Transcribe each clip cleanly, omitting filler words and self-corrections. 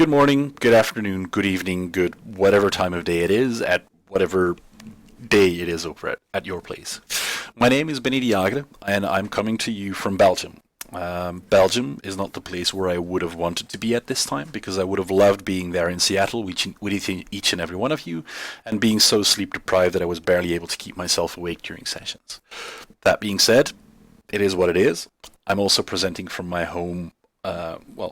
Good morning, good afternoon, good evening, good whatever time of day it is, at whatever day it is over at your place. My name is Benni Jagere, and I'm coming to you from Belgium. Belgium is not the place where I would have wanted to be at this time, because I would have loved being there in Seattle with each and every one of you, and being so sleep deprived that I was barely able to keep myself awake during sessions. That being said, it is what it is. I'm also presenting from my home,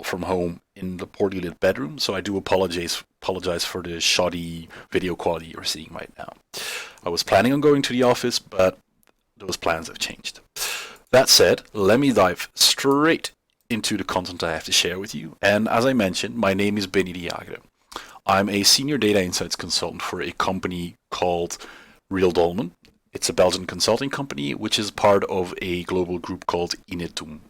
from home in the poorly lit bedroom, so I do apologize for the shoddy video quality you're seeing right now. I was planning on going to the office, but those plans have changed. That said, let me dive straight into the content I have to share with you. And as I mentioned, my name is Benni Jagere. I'm a senior data insights consultant for a company called Real Dolmen. It's a Belgian consulting company, which is part of a global group called Inetum.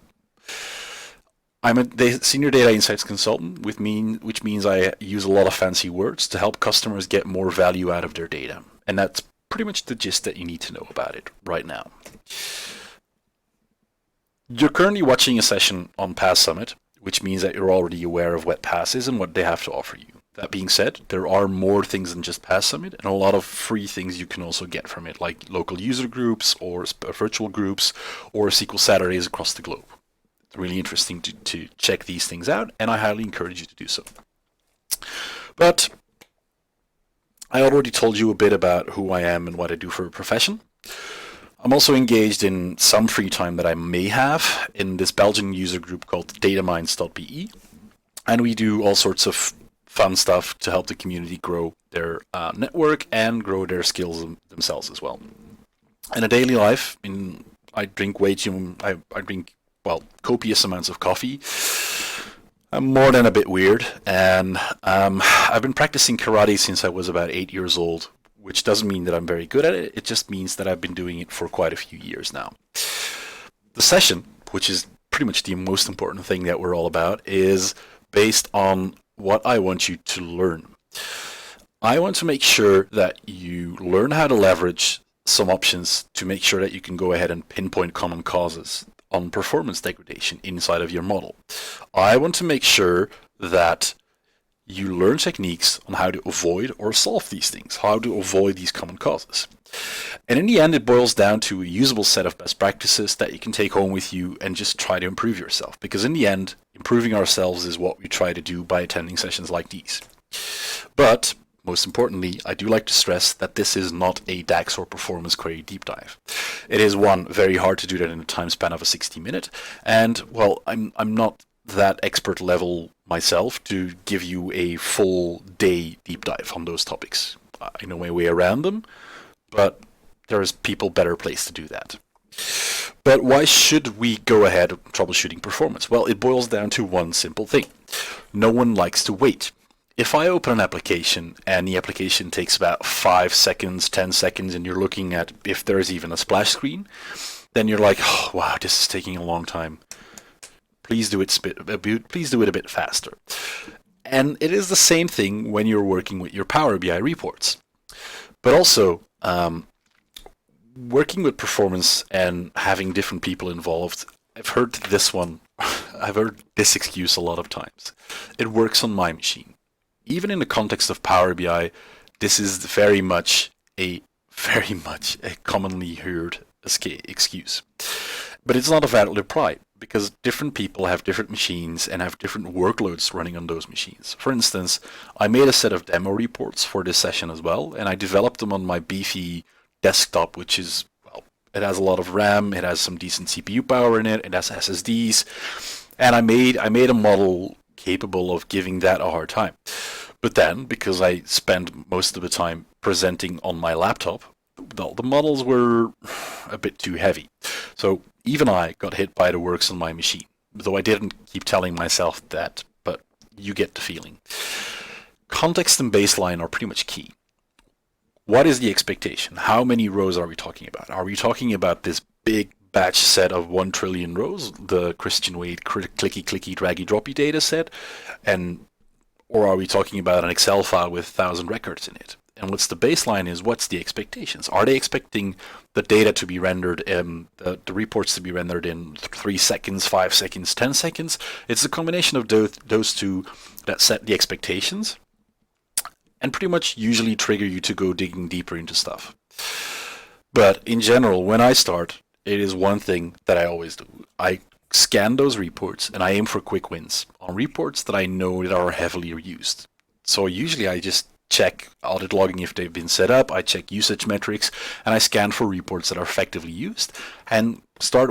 I'm a senior data insights consultant, which means I use a lot of fancy words to help customers get more value out of their data. And that's pretty much the gist that you need to know about it right now. You're currently watching a session on Pass Summit, which means that you're already aware of what Pass is and what they have to offer you. That being said, there are more things than just Pass Summit, and a lot of free things you can also get from it, like local user groups or virtual groups or SQL Saturdays across the globe. It's really interesting to check these things out, and I highly encourage you to do so. But I already told you a bit about who I am and what I do for a profession. I'm also engaged in some free time that I may have in this Belgian user group called Dataminesbe, and we do all sorts of fun stuff to help the community grow their network and grow their skills themselves as well. In a daily life, I drink copious amounts of coffee. I'm more than a bit weird, and I've been practicing karate since I was about 8 years old, which doesn't mean that I'm very good at it. It just means that I've been doing it for quite a few years now. The session, which is pretty much the most important thing that we're all about, is based on what I want you to learn. I want to make sure that you learn how to leverage some options to make sure that you can go ahead and pinpoint common causes on performance degradation inside of your model. I want to make sure that you learn techniques on how to avoid or solve these things, how to avoid these common causes. And in the end, it boils down to a usable set of best practices that you can take home with you and just try to improve yourself. Because in the end, improving ourselves is what we try to do by attending sessions like these. But most importantly, I do like to stress that this is not a DAX or performance query deep dive. It is, one, very hard to do that in a time span of a 60-minute, and, well, I'm not that expert level myself to give you a full day deep dive on those topics. I know my way around them, but there's people better placed to do that. But why should we go ahead troubleshooting performance? Well, it boils down to one simple thing. No one likes to wait. If I open an application and the application takes about 5 seconds, 10 seconds, and you're looking at if there's even a splash screen, then you're like, oh, wow, this is taking a long time. Please do it a bit faster. And it is the same thing when you're working with your Power BI reports. But also, working with performance and having different people involved, I've heard this excuse a lot of times. It works on my machine. Even in the context of Power BI, this is very much a commonly heard excuse. But it's not a valid reply, because different people have different machines and have different workloads running on those machines. For instance, I made a set of demo reports for this session as well, and I developed them on my beefy desktop, which is, well, it has a lot of RAM, it has some decent CPU power in it, it has SSDs, and I made a model capable of giving that a hard time. But then, because I spend most of the time presenting on my laptop, the models were a bit too heavy. So even I got hit by the works on my machine, though I didn't keep telling myself that, but you get the feeling. Context and baseline are pretty much key. What is the expectation? How many rows are we talking about? Are we talking about this big batch set of 1 trillion rows, the Christian Wade clicky clicky draggy droppy data set, or are we talking about an Excel file with 1,000 records in it? And what's the baseline is what's the expectations? Are they expecting the data to be rendered, the reports to be rendered in 3 seconds, 5 seconds, 10 seconds? It's a combination of those two that set the expectations and pretty much usually trigger you to go digging deeper into stuff. But in general, when I start, it is one thing that I always do. I scan those reports and I aim for quick wins on reports that I know that are heavily used. So usually I just check audit logging if they've been set up, I check usage metrics, and I scan for reports that are effectively used and start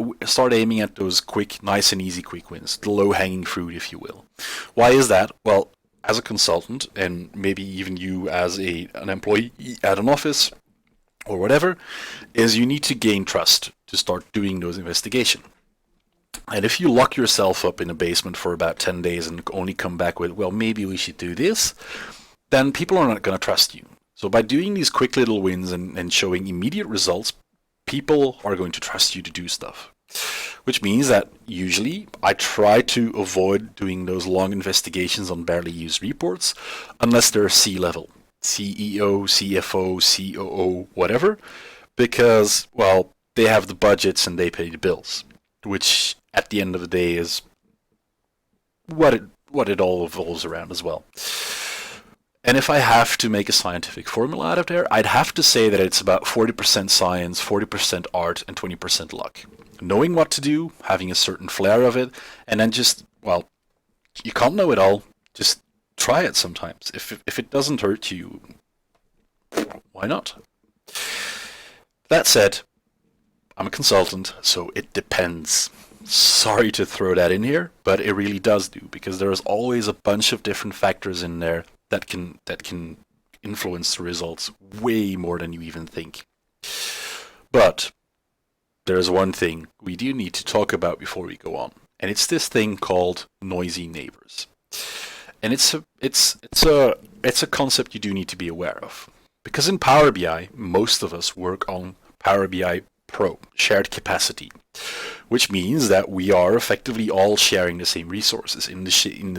aiming at those quick, nice and easy quick wins, the low-hanging fruit, if you will. Why is that? Well, as a consultant, and maybe even you as an employee at an office or whatever, is you need to gain trust to start doing those investigations. And if you lock yourself up in a basement for about 10 days and only come back with, well, maybe we should do this, then people are not going to trust you. So by doing these quick little wins and showing immediate results, people are going to trust you to do stuff. Which means that usually I try to avoid doing those long investigations on barely used reports unless they're C-level, CEO, CFO, COO, whatever, because, well, they have the budgets and they pay the bills, which at the end of the day is what it all evolves around as well. And if I have to make a scientific formula out of there, I'd have to say that it's about 40% science, 40% art, and 20% luck. Knowing what to do, having a certain flair of it, and then just, well, you can't know it all. Just try it sometimes. If it doesn't hurt you, why not? That said, I'm a consultant, so it depends. Sorry to throw that in here, but it really does do, because there's always a bunch of different factors in there that can influence the results way more than you even think. But there's one thing we do need to talk about before we go on, and it's this thing called noisy neighbors. And it's a concept you do need to be aware of, because in Power BI, most of us work on Power BI Pro, shared capacity, which means that we are effectively all sharing the same resources in the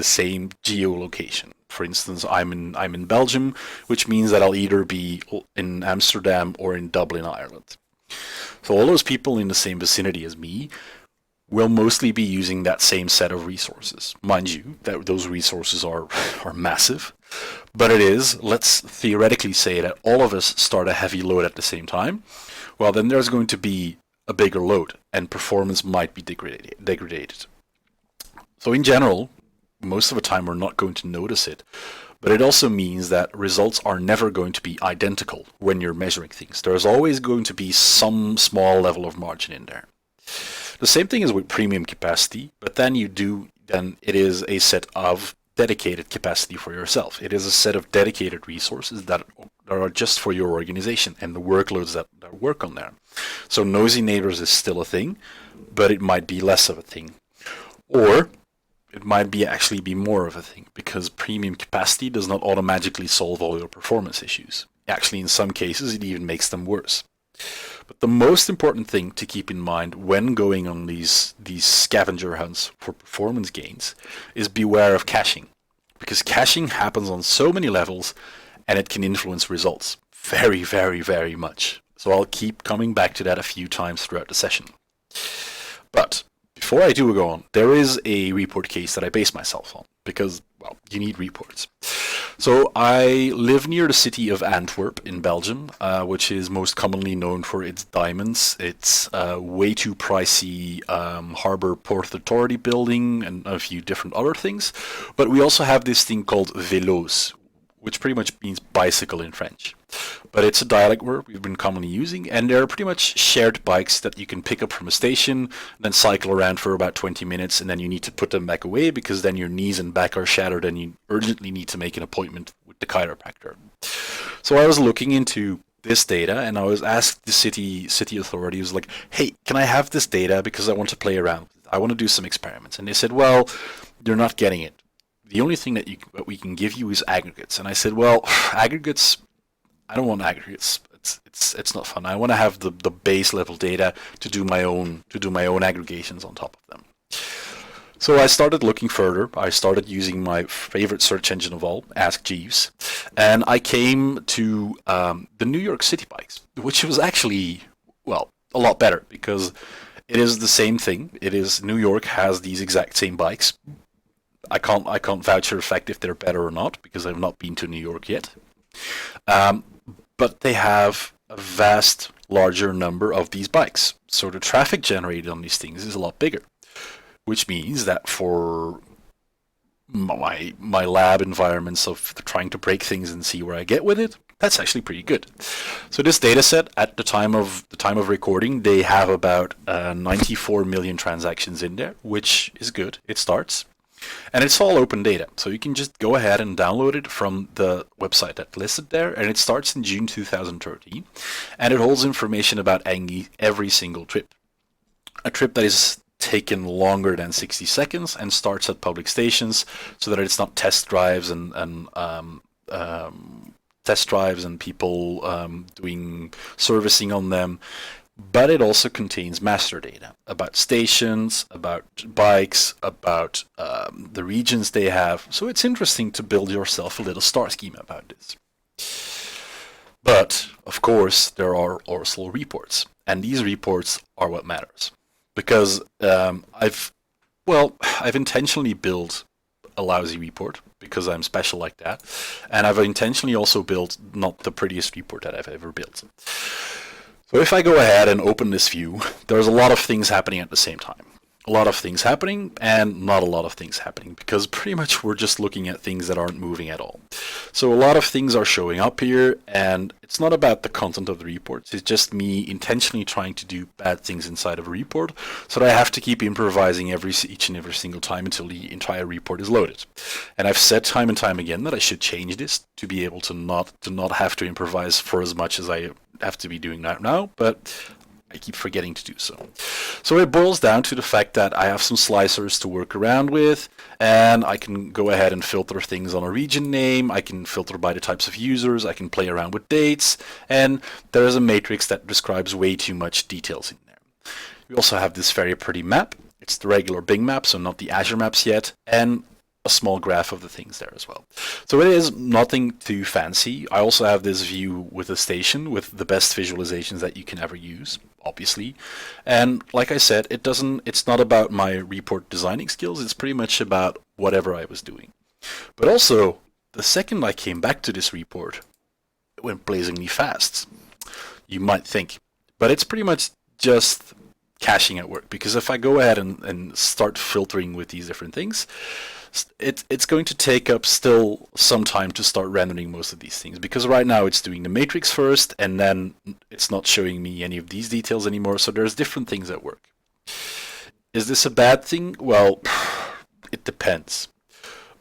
same geolocation. For instance, I'm in Belgium, which means that I'll either be in Amsterdam or in Dublin, Ireland. So all those people in the same vicinity as me will mostly be using that same set of resources. Mind you, that those resources are massive, but let's theoretically say that all of us start a heavy load at the same time. Well, then there's going to be a bigger load, and performance might be degraded. So in general, most of the time we're not going to notice it, but it also means that results are never going to be identical when you're measuring things. There's always going to be some small level of margin in there. The same thing is with premium capacity, but then it is a set of dedicated capacity for yourself. It is a set of dedicated resources that are just for your organization and the workloads that work on there. So noisy neighbors is still a thing, but it might be less of a thing. Or it might actually be more of a thing, because premium capacity does not automatically solve all your performance issues. Actually, in some cases, it even makes them worse. But the most important thing to keep in mind when going on these scavenger hunts for performance gains is beware of caching, because caching happens on so many levels and it can influence results very, very, very much. So I'll keep coming back to that a few times throughout the session. But before I do go on, there is a report case that I base myself on, because, well, you need reports. So I live near the city of Antwerp in Belgium, which is most commonly known for its diamonds. It's way too pricey harbor port authority building and a few different other things. But we also have this thing called vélos, which pretty much means bicycle in French. But it's a dialect word we've been commonly using, and they're pretty much shared bikes that you can pick up from a station, then cycle around for about 20 minutes, and then you need to put them back away because then your knees and back are shattered and you urgently need to make an appointment with the chiropractor. So I was looking into this data, and I was asked the city authority, was like, hey, can I have this data because I want to play around with it. I want to do some experiments. And they said, well, you're not getting it. The only thing that we can give you is aggregates. And I said, well, aggregates, I don't want aggregates. It's not fun. I want to have the base level data to do my own aggregations on top of them. So I started looking further. I started using my favorite search engine of all, Ask Jeeves, and I came to the New York City bikes, which was actually, well, a lot better because it is the same thing. It is New York has these exact same bikes. I can't vouch for the fact if they're better or not because I've not been to New York yet. But they have a vast larger number of these bikes, so the traffic generated on these things is a lot bigger, which means that for my lab environments of trying to break things and see where I get with it, that's actually pretty good. So this data set at the time of recording, they have about 94 million transactions in there, which is good. It starts. And it's all open data, so you can just go ahead and download it from the website that's listed there, and it starts in June 2013, and it holds information about every single trip. A trip that is taken longer than 60 seconds and starts at public stations, so that it's not test drives and people doing servicing on them. But it also contains master data about stations, about bikes, about the regions they have. So it's interesting to build yourself a little star schema about this. But, of course, there are also reports. And these reports are what matters. Because I've intentionally built a lousy report because I'm special like that. And I've intentionally also built not the prettiest report that I've ever built. So if I go ahead and open this view, there's a lot of things happening at the same time. A lot of things happening and not a lot of things happening because pretty much we're just looking at things that aren't moving at all. So a lot of things are showing up here, and it's not about the content of the reports. It's just me intentionally trying to do bad things inside of a report so that I have to keep improvising each and every single time until the entire report is loaded. And I've said time and time again that I should change this to be able to not have to improvise for as much as I have to be doing that now, but I keep forgetting to do so. So it boils down to the fact that I have some slicers to work around with, and I can go ahead and filter things on a region name, I can filter by the types of users, I can play around with dates, and there is a matrix that describes way too much details in there. We also have this very pretty map. It's the regular Bing map, so not the Azure maps yet, and a small graph of the things there as well. So it is nothing too fancy. I also have this view with a station with the best visualizations that you can ever use, obviously. And like I said, it's not about my report designing skills, it's pretty much about whatever I was doing. But also, the second I came back to this report, it went blazingly fast. You might think. But it's pretty much just caching at work, because if I go ahead and start filtering with these different things, it's going to take up still some time to start rendering most of these things, because right now it's doing the matrix first and then it's not showing me any of these details anymore, so there's different things at work. Is this a bad thing? Well, it depends.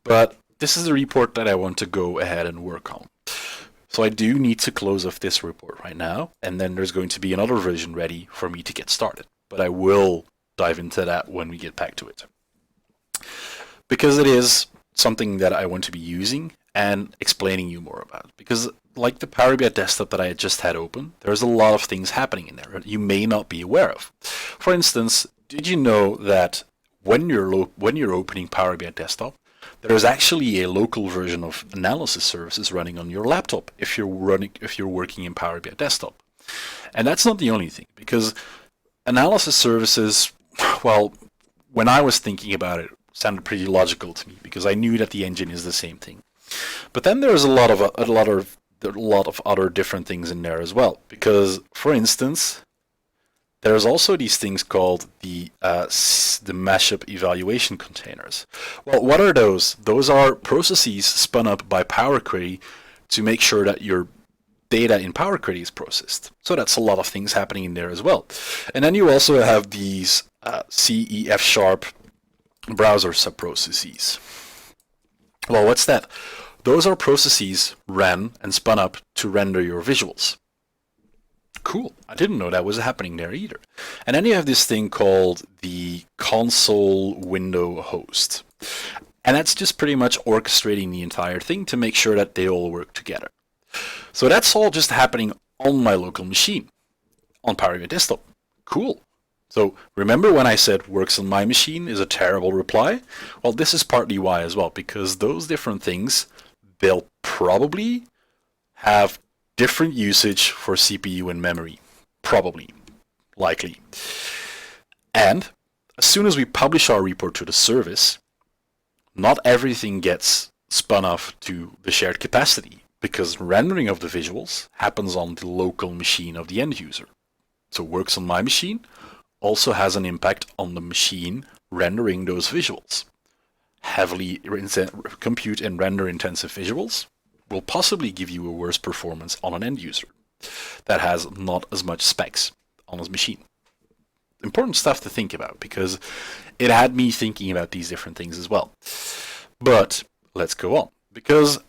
But this is a report that I want to go ahead and work on. So I do need to close off this report right now, and then there's going to be another version ready for me to get started. But I will dive into that when we get back to it, because it is something that I want to be using and explaining you more about. Because like the Power BI desktop that I just had open, there's a lot of things happening in there that you may not be aware of. For instance, did you know that when you're opening Power BI desktop, there is actually a local version of analysis services running on your laptop if you're working in Power BI desktop? And that's not the only thing, because analysis services, well, when I was thinking about it, sounded pretty logical to me because I knew that the engine is the same thing. But then there's a lot of other different things in there as well, because for instance, there's also these things called the mashup evaluation containers. Well, what are those? Those are processes spun up by Power Query to make sure that your data in Power Query is processed. So that's a lot of things happening in there as well. And then you also have these C/E/F# browser subprocesses. Well, what's that? Those are processes ran and spun up to render your visuals. Cool. I didn't know that was happening there either. And then you have this thing called the console window host. And that's just pretty much orchestrating the entire thing to make sure that they all work together. So that's all just happening on my local machine, on Power BI Desktop. Cool. So remember when I said works on my machine is a terrible reply? Well, this is partly why as well, because those different things, they'll probably have different usage for CPU and memory. Probably. Likely. And as soon as we publish our report to the service, not everything gets spun off to the shared capacity, because rendering of the visuals happens on the local machine of the end user. So works on my machine also has an impact on the machine rendering those visuals. Heavily compute and render intensive visuals will possibly give you a worse performance on an end user that has not as much specs on his machine. Important stuff to think about, because it had me thinking about these different things as well. But let's go on, because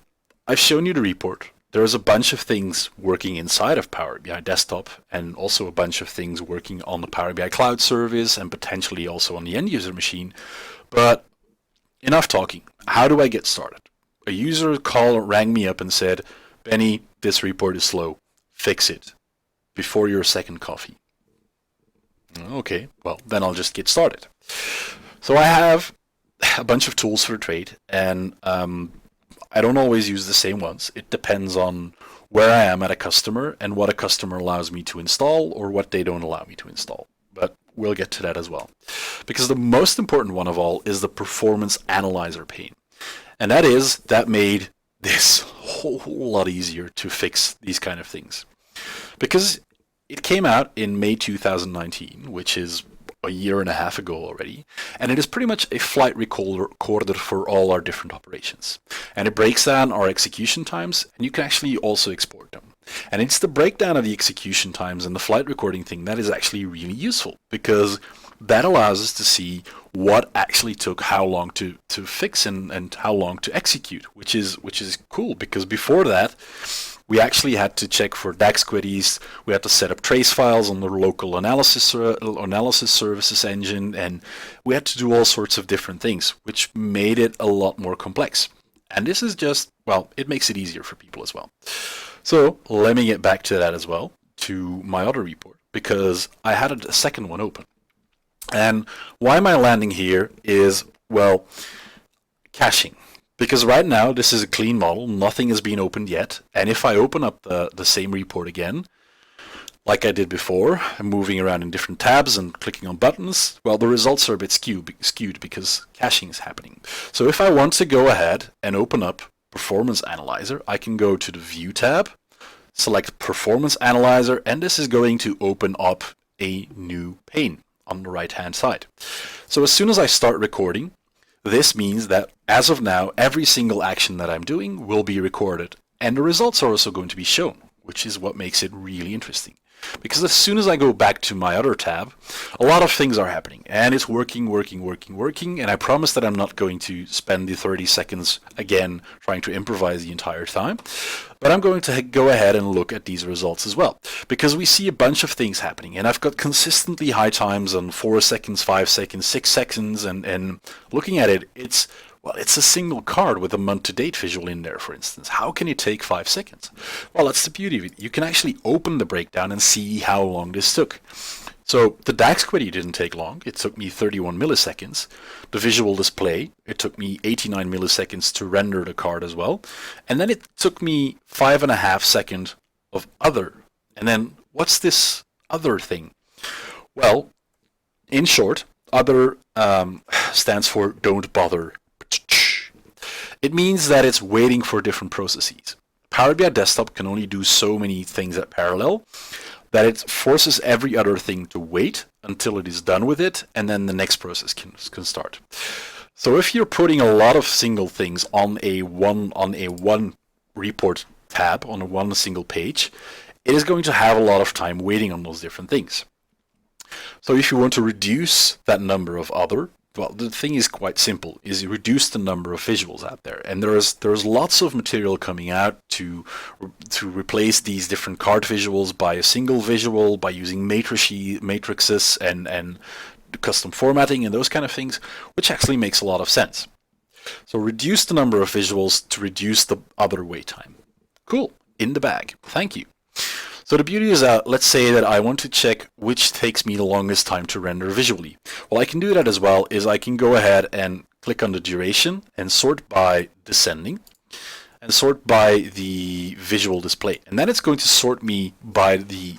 I've shown you the report. There's a bunch of things working inside of Power BI Desktop, and also a bunch of things working on the Power BI Cloud service, and potentially also on the end user machine. But enough talking. How do I get started? A user rang me up and said, Benny, this report is slow. Fix it before your second coffee. Okay, well, then I'll just get started. So I have a bunch of tools for the trade, and I don't always use the same ones. It depends on where I am at a customer and what a customer allows me to install or what they don't allow me to install. But we'll get to that as well. Because the most important one of all is the Performance Analyzer Pane. And that made this whole lot easier to fix these kind of things. Because it came out in May 2019, which is a year and a half ago already, and it is pretty much a flight recorder for all our different operations. And it breaks down our execution times, and you can actually also export them. And it's the breakdown of the execution times and the flight recording thing that is actually really useful, because that allows us to see what actually took how long to fix and how long to execute, which is cool, because before that, we actually had to check for DAX queries, we had to set up trace files on the local analysis services engine, and we had to do all sorts of different things, which made it a lot more complex. And this is just, well, it makes it easier for people as well. So let me get back to that as well, to my other report, because I had a second one open. And why am I landing here is, well, caching. Because right now, this is a clean model, nothing has been opened yet, and if I open up the same report again, like I did before, I'm moving around in different tabs and clicking on buttons, well, the results are a bit skewed because caching is happening. So if I want to go ahead and open up Performance Analyzer, I can go to the View tab, select Performance Analyzer, and this is going to open up a new pane on the right-hand side. So as soon as I start recording, this means that as of now, every single action that I'm doing will be recorded, and the results are also going to be shown, which is what makes it really interesting. Because as soon as I go back to my other tab, a lot of things are happening, and it's working, and I promise that I'm not going to spend the 30 seconds again trying to improvise the entire time, but I'm going to go ahead and look at these results as well, because we see a bunch of things happening, and I've got consistently high times on 4 seconds, 5 seconds, 6 seconds, and looking at it, it's a single card with a month-to-date visual in there, for instance. How can it take 5 seconds? Well, that's the beauty of it. You can actually open the breakdown and see how long this took. So the DAX query didn't take long. It took me 31 milliseconds. The visual display, it took me 89 milliseconds to render the card as well. And then it took me 5.5 seconds of other. And then what's this other thing? Well, in short, other stands for don't bother. It means that it's waiting for different processes. Power BI Desktop can only do so many things at parallel that it forces every other thing to wait until it is done with it, and then the next process can start. So if you're putting a lot of single things on a one report tab on a one single page, it is going to have a lot of time waiting on those different things. So if you want to reduce that number of other, well, the thing is quite simple, is you reduce the number of visuals out there. And there's lots of material coming out to replace these different card visuals by a single visual, by using matrices and custom formatting and those kind of things, which actually makes a lot of sense. So reduce the number of visuals to reduce the other wait time. Cool, in the bag, thank you. So the beauty is that, let's say that I want to check which takes me the longest time to render visually. Well, I can do that as well, is I can go ahead and click on the duration and sort by descending and sort by the visual display. And then it's going to sort me by the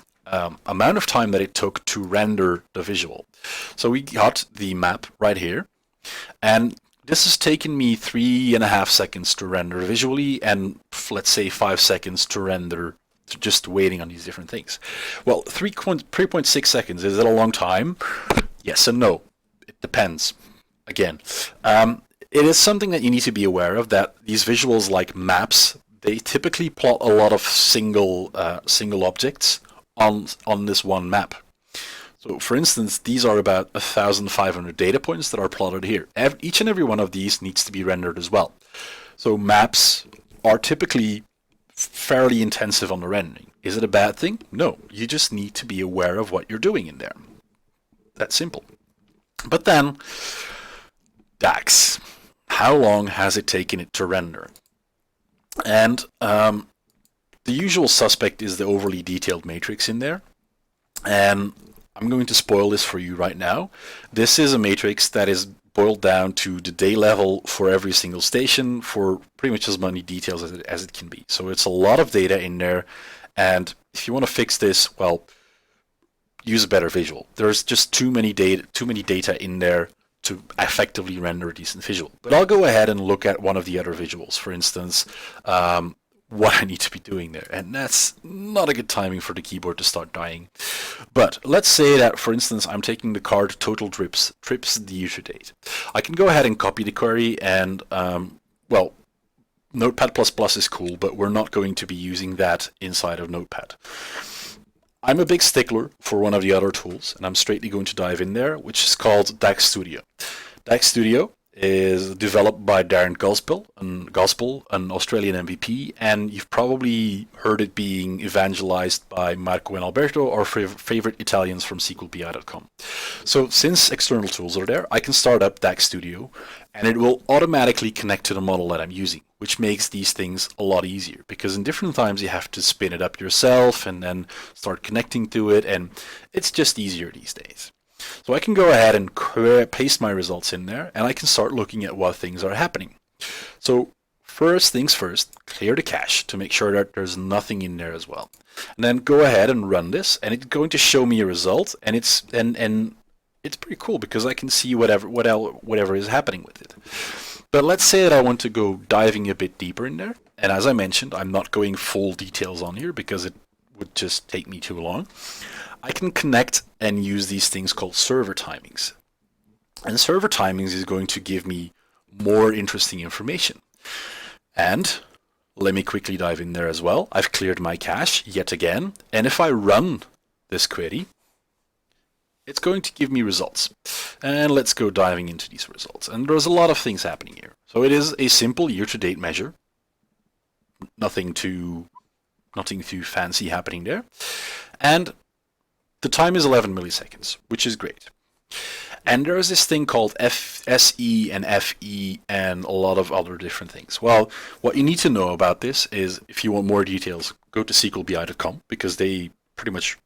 amount of time that it took to render the visual. So we got the map right here, and this has taken me 3.5 seconds to render visually, and let's say 5 seconds to render just waiting on these different things. Well, 3.6 seconds, is it a long time? Yes and no. It depends. Again, it is something that you need to be aware of, that these visuals like maps, they typically plot a lot of single objects on this one map. So for instance, these are about 1,500 data points that are plotted here. Each and every one of these needs to be rendered as well. So maps are typically fairly intensive on the rendering. Is it a bad thing? No, you just need to be aware of what you're doing in there. That's simple. But then, DAX. How long has it taken it to render? And the usual suspect is the overly detailed matrix in there. And I'm going to spoil this for you right now. This is a matrix that is boiled down to the day level for every single station for pretty much as many details as it can be. So it's a lot of data in there, and if you want to fix this, well, use a better visual. There's just too many data in there to effectively render a decent visual. But I'll go ahead and look at one of the other visuals, for instance, what I need to be doing there. And that's not a good timing for the keyboard to start dying. But let's say that, for instance, I'm taking the card total trips the user date. I can go ahead and copy the query, and well, Notepad++ is cool, but we're not going to be using that inside of Notepad. I'm a big stickler for one of the other tools, and I'm straightly going to dive in there, which is called DAX Studio. DAX Studio is developed by Darren Gospel, an Australian MVP, and you've probably heard it being evangelized by Marco and Alberto, our favorite Italians from SQLBI.com. So since external tools are there, I can start up DAX Studio, and it will automatically connect to the model that I'm using, which makes these things a lot easier, because in different times you have to spin it up yourself and then start connecting to it, and it's just easier these days. So I can go ahead and paste my results in there, and I can start looking at what things are happening. So first things first, clear the cache to make sure that there's nothing in there as well. And then go ahead and run this, and it's going to show me a result, and it's pretty cool because I can see whatever is happening with it. But let's say that I want to go diving a bit deeper in there, and as I mentioned, I'm not going full details on here because it would just take me too long. I can connect and use these things called server timings. And server timings is going to give me more interesting information. And let me quickly dive in there as well. I've cleared my cache yet again. And if I run this query, it's going to give me results. And let's go diving into these results. And there's a lot of things happening here. So it is a simple year-to-date measure. Nothing too fancy happening there. And the time is 11 milliseconds, which is great. And there's this thing called SE and FE and a lot of other different things. Well, what you need to know about this is, if you want more details, go to SQLBI.com, because they pretty much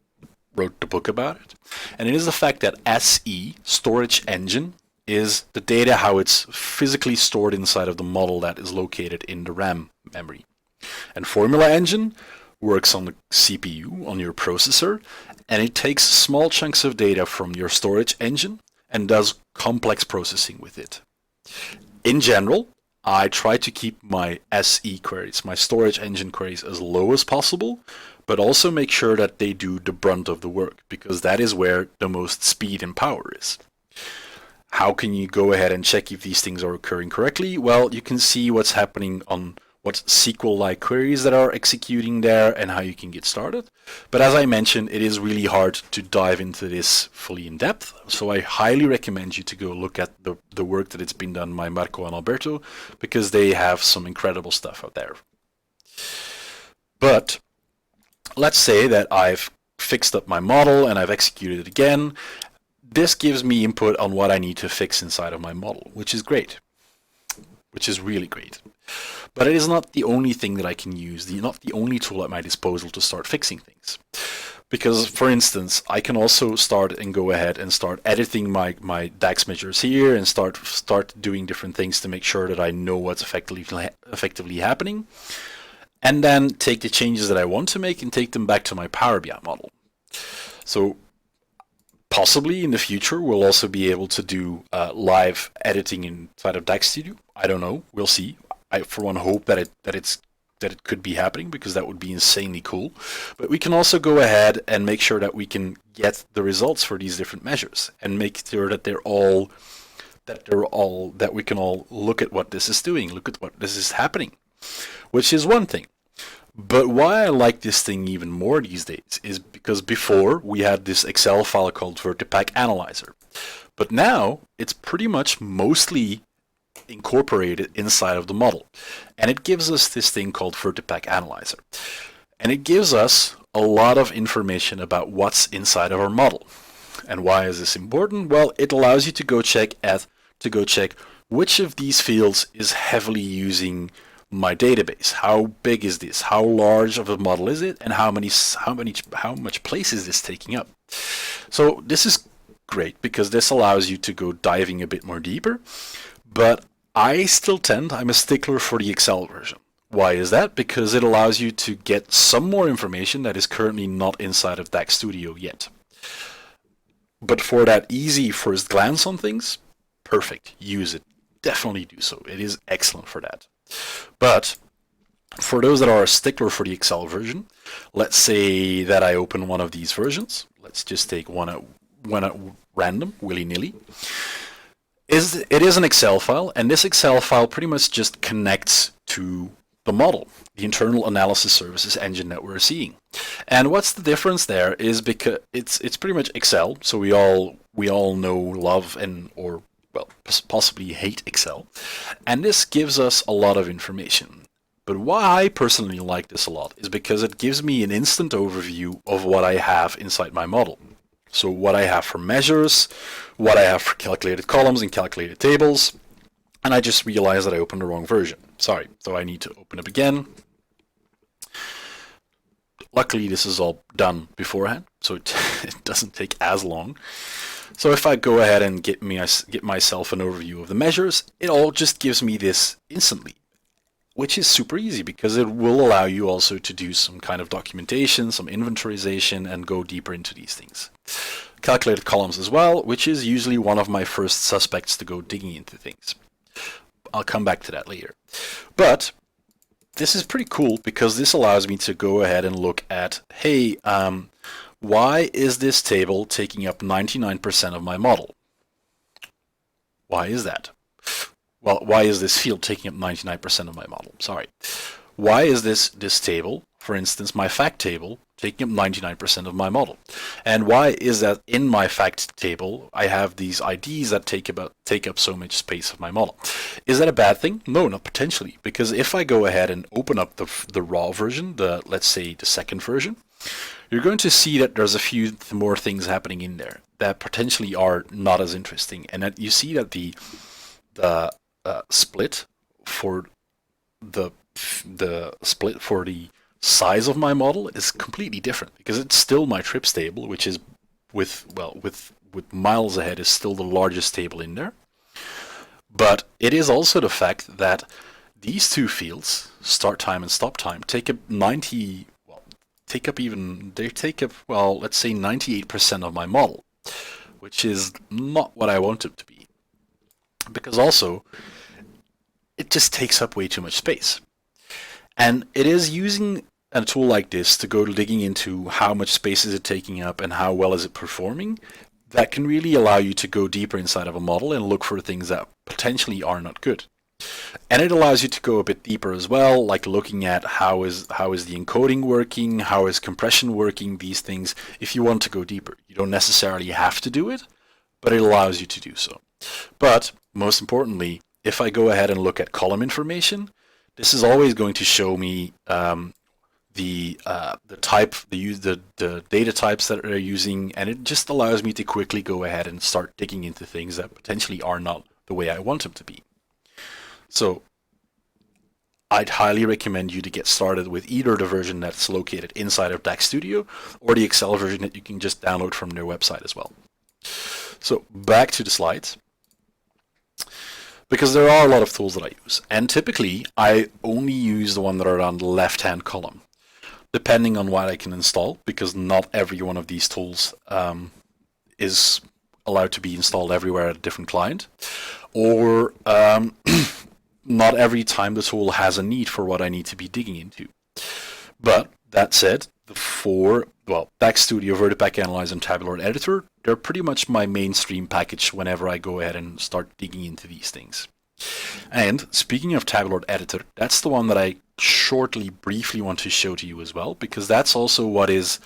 wrote the book about it. And it is the fact that SE, storage engine, is the data, how it's physically stored inside of the model that is located in the RAM memory. And formula engine works on the CPU, on your processor, and it takes small chunks of data from your storage engine and does complex processing with it. In general, I try to keep my SE queries, my storage engine queries, as low as possible, but also make sure that they do the brunt of the work, because that is where the most speed and power is. How can you go ahead and check if these things are occurring correctly? Well, you can see what's happening on what SQL-like queries that are executing there and how you can get started. But as I mentioned, it is really hard to dive into this fully in depth. So I highly recommend you to go look at the work that it's been done by Marco and Alberto, because they have some incredible stuff out there. But let's say that I've fixed up my model and I've executed it again. This gives me input on what I need to fix inside of my model, which is great, which is really great. But it is not the only thing that I can use, not the only tool at my disposal to start fixing things. Because, for instance, I can also start and go ahead and start editing my DAX measures here and start doing different things to make sure that I know what's effectively happening, and then take the changes that I want to make and take them back to my Power BI model. So possibly in the future we'll also be able to do live editing inside of DAX Studio. I don't know. We'll see. I, for one, hope that it could be happening, because that would be insanely cool. But we can also go ahead and make sure that we can get the results for these different measures and make sure that that we can all look at what this is doing, look at what this is happening, which is one thing. But why I like this thing even more these days is because before we had this Excel file called Vertipack Analyzer, but now it's pretty much mostly incorporated inside of the model, and it gives us this thing called Vertipack Analyzer, and it gives us a lot of information about what's inside of our model. And why is this important? Well, it allows you to go check which of these fields is heavily using my database. How big is this? How large of a model is it? And how much place is this taking up? So this is great because this allows you to go diving a bit more deeper. But I'm a stickler for the Excel version. Why is that? Because it allows you to get some more information that is currently not inside of DAX Studio yet. But for that easy first glance on things, perfect. Use it. Definitely do so. It is excellent for that. But for those that are a stickler for the Excel version, let's say that I open one of these versions. Let's just take one at random, willy-nilly. It is an Excel file, and this Excel file pretty much just connects to the model, the internal analysis services engine that we're seeing. And what's the difference there is because it's pretty much Excel, so we all know, love, or possibly hate Excel, and this gives us a lot of information. But why I personally like this a lot is because it gives me an instant overview of what I have inside my model. So what I have for measures, what I have for calculated columns and calculated tables, and I just realized that I opened the wrong version. Sorry, so I need to open up again. Luckily this is all done beforehand, so it doesn't take as long. So if I go ahead and get myself an overview of the measures, it all just gives me this instantly, which is super easy because it will allow you also to do some kind of documentation, some inventorization, and go deeper into these things. Calculated columns as well, which is usually one of my first suspects to go digging into things. I'll come back to that later. But this is pretty cool because this allows me to go ahead and look at, hey, why is this table taking up 99% of my model? Why is that? Well, why is this field taking up 99% of my model? Sorry. Why is this table, for instance, my fact table, taking up 99% of my model? And why is that in my fact table I have these IDs that take up so much space of my model? Is that a bad thing? No, not potentially, because if I go ahead and open up the raw version, let's say the second version, you're going to see that there's a few more things happening in there that potentially are not as interesting, and that you see that the split for the size of my model is completely different, because it's still my trips table, which is with miles ahead is still the largest table in there. But it is also the fact that these two fields, start time and stop time, take up let's say 98% of my model, which is not what I want it to be. Because also, it just takes up way too much space. And it is using a tool like this to go digging into how much space is it taking up and how well is it performing that can really allow you to go deeper inside of a model and look for things that potentially are not good. And it allows you to go a bit deeper as well, like looking at how is the encoding working, how is compression working, these things. If you want to go deeper, you don't necessarily have to do it, but it allows you to do so. But most importantly, if I go ahead and look at column information, this is always going to show me the data types that they're using, and it just allows me to quickly go ahead and start digging into things that potentially are not the way I want them to be. So I'd highly recommend you to get started with either the version that's located inside of DAX Studio or the Excel version that you can just download from their website as well. So back to the slides, because there are a lot of tools that I use, and typically I only use the one that are on the left-hand column, depending on what I can install, because not every one of these tools is allowed to be installed everywhere at a different client, or not every time the tool has a need for what I need to be digging into. But that said, the four, well, DAX Studio, Vertipack Analyzer, and Tabular Editor, they're pretty much my mainstream package whenever I go ahead and start digging into these things. And speaking of Tabular Editor, that's the one that I briefly want to show to you as well, because that's also what is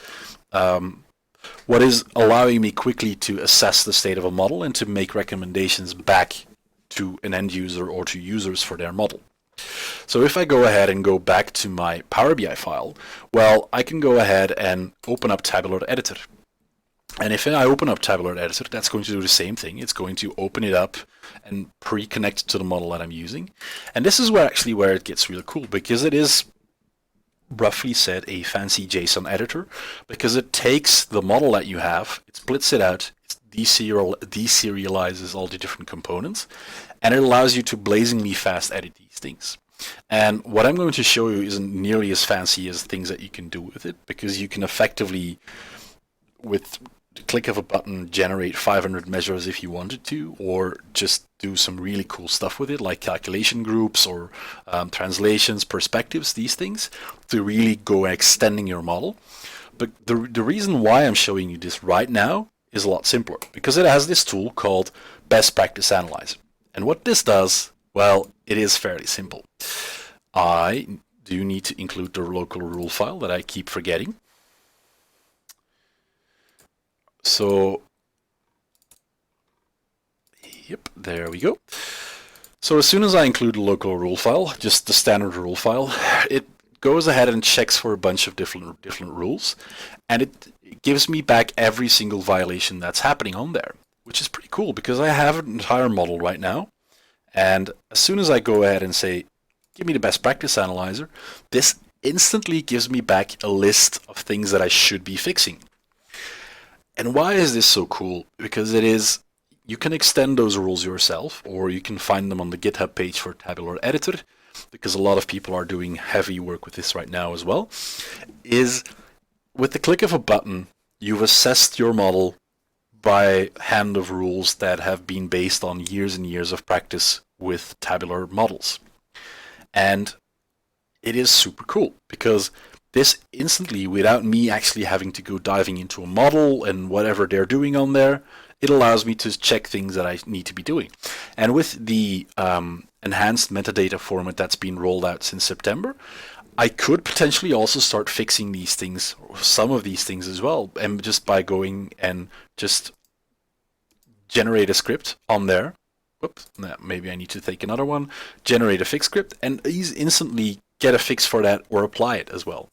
allowing me quickly to assess the state of a model and to make recommendations back to an end user or to users for their model. So if I go ahead and go back to my Power BI file, well, I can go ahead and open up Tabular Editor. And if I open up Tabular Editor, that's going to do the same thing. It's going to open it up and pre-connect to the model that I'm using. And this is where it gets really cool, because it is roughly said a fancy JSON editor, because it takes the model that you have, it splits it out, it deserializes all the different components, and it allows you to blazingly fast edit these things. And what I'm going to show you isn't nearly as fancy as things that you can do with it, because you can effectively, with the click of a button, generate 500 measures if you wanted to, or just do some really cool stuff with it, like calculation groups or translations, perspectives, these things, to really go extending your model. But the reason why I'm showing you this right now is a lot simpler, because it has this tool called Best Practice Analyzer. And what this does, well, it is fairly simple. I do need to include the local rule file that I keep forgetting. So, yep, there we go. So as soon as I include the local rule file, just the standard rule file, it goes ahead and checks for a bunch of different rules, and it gives me back every single violation that's happening on there, which is pretty cool, because I have an entire model right now, and as soon as I go ahead and say, give me the best practice analyzer, this instantly gives me back a list of things that I should be fixing. And why is this so cool? Because you can extend those rules yourself, or you can find them on the GitHub page for Tabular Editor, because a lot of people are doing heavy work with this right now as well, is with the click of a button, you've assessed your model by hand of rules that have been based on years and years of practice with tabular models. And it is super cool, because this instantly, without me actually having to go diving into a model and whatever they're doing on there, it allows me to check things that I need to be doing. And with the enhanced metadata format that's been rolled out since September, I could potentially also start fixing these things, or some of these things as well, and just by going and just generate a script on there. Whoops, maybe I need to take another one. Generate a fix script, and instantly get a fix for that or apply it as well.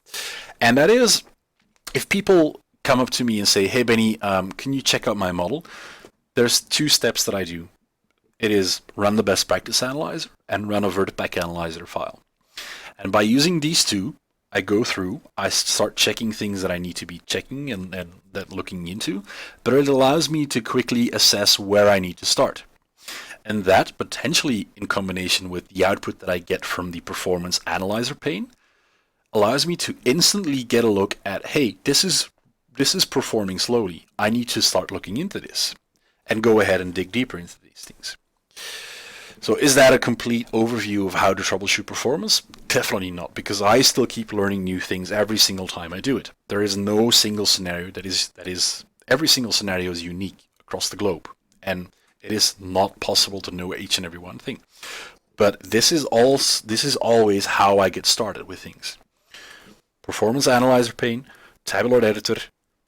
And that is, if people come up to me and say, hey Benny, can you check out my model? There's two steps that I do. It is run the best practice analyzer and run a Vertipack Analyzer file. And by using these two, I go through, I start checking things that I need to be checking and that looking into, but it allows me to quickly assess where I need to start. And that, potentially in combination with the output that I get from the Performance Analyzer Pane, allows me to instantly get a look at, hey, this is performing slowly. I need to start looking into this, and go ahead and dig deeper into these things. So is that a complete overview of how to troubleshoot performance? Definitely not, because I still keep learning new things every single time I do it. There is no single scenario every single scenario is unique across the globe, and it is not possible to know each and every one thing. But this is always how I get started with things. Performance Analyzer Pane, Tabular Editor,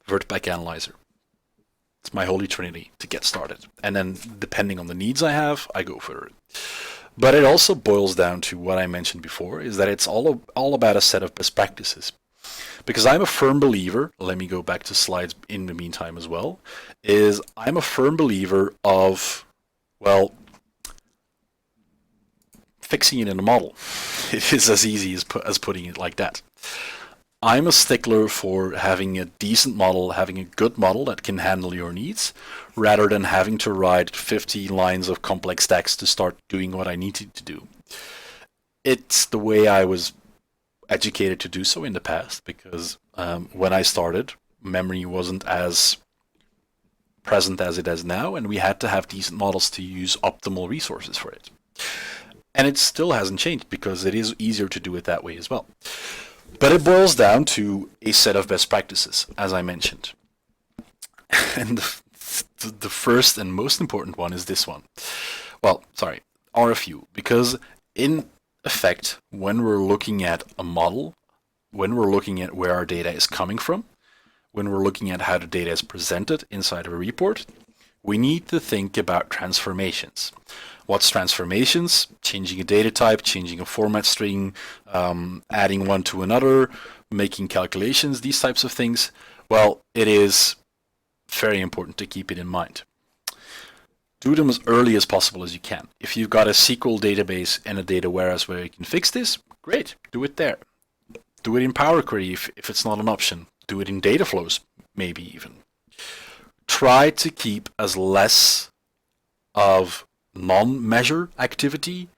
Vertipack Analyzer. It's my holy trinity to get started. And then depending on the needs I have, I go for it. But it also boils down to what I mentioned before, is that it's all about a set of best practices. Because I'm a firm believer, let me go back to slides in the meantime as well, I'm a firm believer of, well, fixing it in a model. It is as easy as putting it like that. I'm a stickler for having a decent model, having a good model that can handle your needs, rather than having to write 50 lines of complex text to start doing what I needed to do. It's the way I was educated to do so in the past, because when I started, memory wasn't as present as it is now, and we had to have decent models to use optimal resources for it. And it still hasn't changed, because it is easier to do it that way as well. But it boils down to a set of best practices, as I mentioned. And the first and most important one is this one. Well, sorry, are a few, because in effect, when we're looking at a model, when we're looking at where our data is coming from, when we're looking at how the data is presented inside of a report, we need to think about transformations. What's transformations? Changing a data type, changing a format string, adding one to another, making calculations, these types of things. Well, it is very important to keep it in mind. Do them as early as possible as you can. If you've got a SQL database and a data warehouse where you can fix this, great, do it there. Do it in Power Query if it's not an option. Do it in data flows, maybe even. Try to keep as less of non-measure activity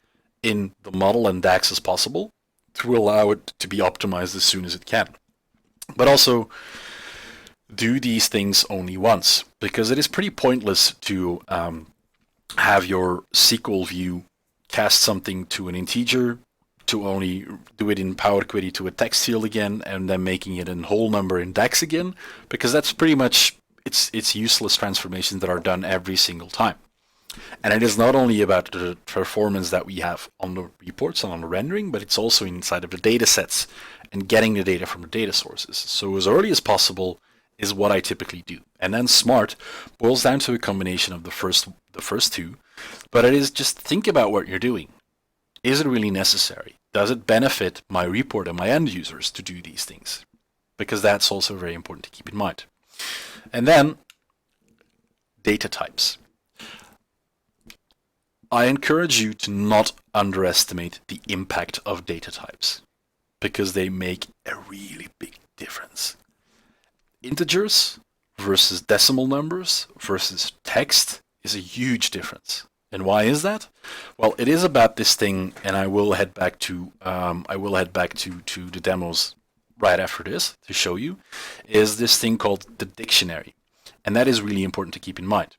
in the model and DAX as possible to allow it to be optimized as soon as it can. But also, do these things only once, because it is pretty pointless to have your SQL view cast something to an integer, to only do it in Power Query to a text field again, and then making it a whole number in DAX again, because that's pretty much, it's useless transformations that are done every single time. And it is not only about the performance that we have on the reports and on the rendering, but it's also inside of the data sets and getting the data from the data sources. So as early as possible is what I typically do. And then smart boils down to a combination of the first two, but it is just think about what you're doing. Is it really necessary? Does it benefit my report and my end users to do these things? Because that's also very important to keep in mind. And then data types. I encourage you to not underestimate the impact of data types, because they make a really big difference. Integers versus decimal numbers versus text is a huge difference. And why is that? Well, it is about this thing, and I will head back to the demos right after this to show you, is this thing called the dictionary. And that is really important to keep in mind,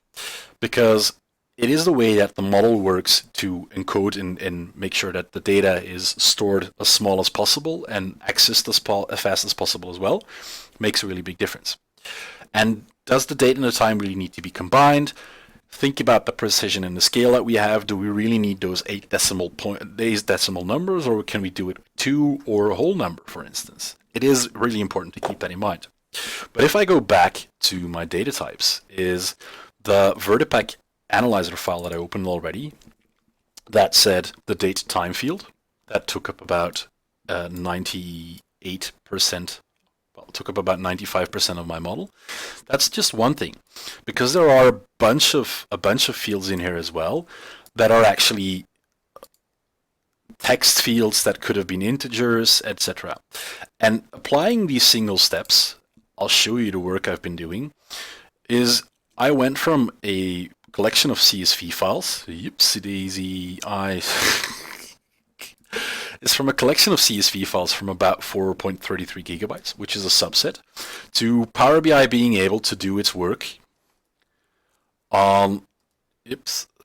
because it is the way that the model works to encode and make sure that the data is stored as small as possible and accessed as fast as possible as well. Makes a really big difference. And does the date and the time really need to be combined? Think about the precision and the scale that we have. Do we really need those 8 decimal numbers, or can we do it 2 or a whole number, for instance? It is really important to keep that in mind. But if I go back to my data types, is the Vertipack analyzer file that I opened already, that said the date time field, that took up about 98%, well, it took up about 95% of my model. That's just one thing, because there are a bunch of fields in here as well that are actually text fields that could have been integers, etc. And applying these single steps, I'll show you the work I've been doing, is I went from a collection of CSV files, Yipsy-daisy, it's from a collection of CSV files from about 4.33 gigabytes, which is a subset, to Power BI being able to do its work on,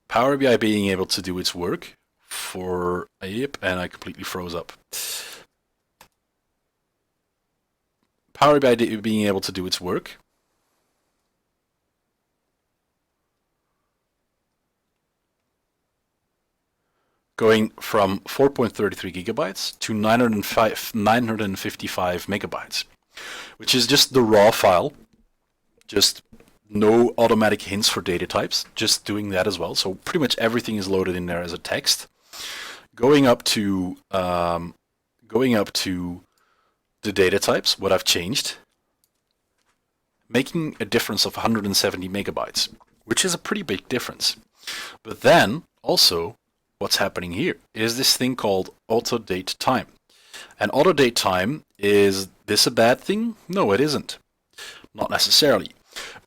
Power BI being able to do its work for, and I completely froze up. Power BI being able to do its work going from 4.33 gigabytes to 955 megabytes, which is just the raw file, just no automatic hints for data types, just doing that as well. So pretty much everything is loaded in there as a text. Going up to the data types, what I've changed, making a difference of 170 megabytes, which is a pretty big difference. But then also what's happening here is this thing called auto date time. And auto date time, is this a bad thing? No, it isn't. Not necessarily.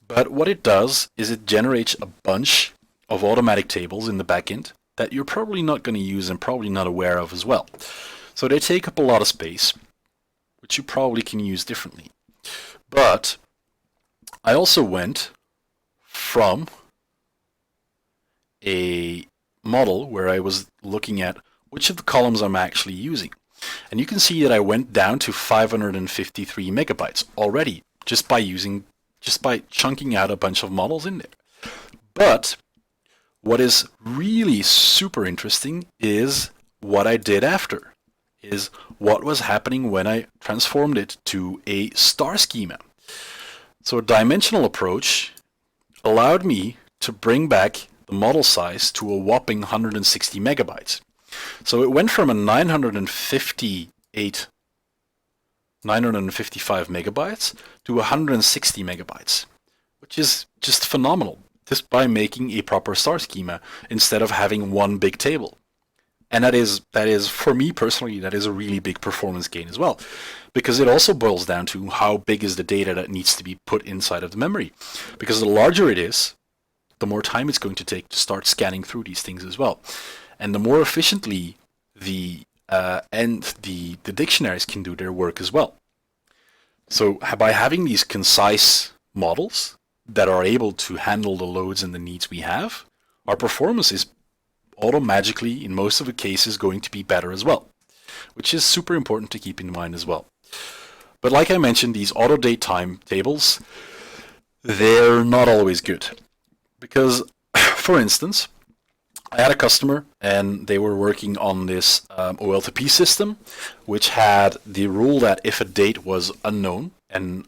But what it does is it generates a bunch of automatic tables in the backend that you're probably not going to use and probably not aware of as well. So they take up a lot of space, which you probably can use differently. But I also went from a model where I was looking at which of the columns I'm actually using. And you can see that I went down to 553 megabytes already just by chunking out a bunch of models in there. But what is really super interesting is what I did after, is what was happening when I transformed it to a star schema. So a dimensional approach allowed me to bring back the model size to a whopping 160 megabytes. So it went from a 955 megabytes to 160 megabytes, which is just phenomenal, just by making a proper star schema instead of having one big table. And that is for me personally, that is a really big performance gain as well, because it also boils down to how big is the data that needs to be put inside of the memory. Because the larger it is, the more time it's going to take to start scanning through these things as well. And the more efficiently the dictionaries can do their work as well. So by having these concise models that are able to handle the loads and the needs we have, our performance is automatically, in most of the cases, going to be better as well, which is super important to keep in mind as well. But like I mentioned, these auto date time tables, they're not always good. Because, for instance, I had a customer and they were working on this OLTP system, which had the rule that if a date was unknown, and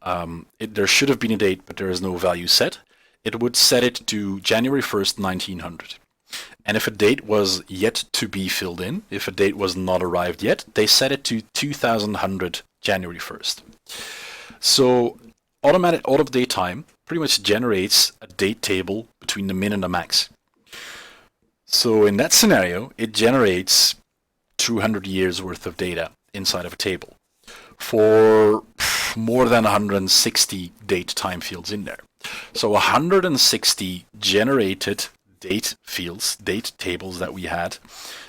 there should have been a date but there is no value set, it would set it to January 1st, 1900. And if a date was yet to be filled in, if a date was not arrived yet, they set it to 2100 January 1st. So automatic auto date time pretty much generates a date table between the min and the max. So in that scenario, it generates 200 years worth of data inside of a table for more than 160 date time fields in there. So 160 generated date fields, date tables that we had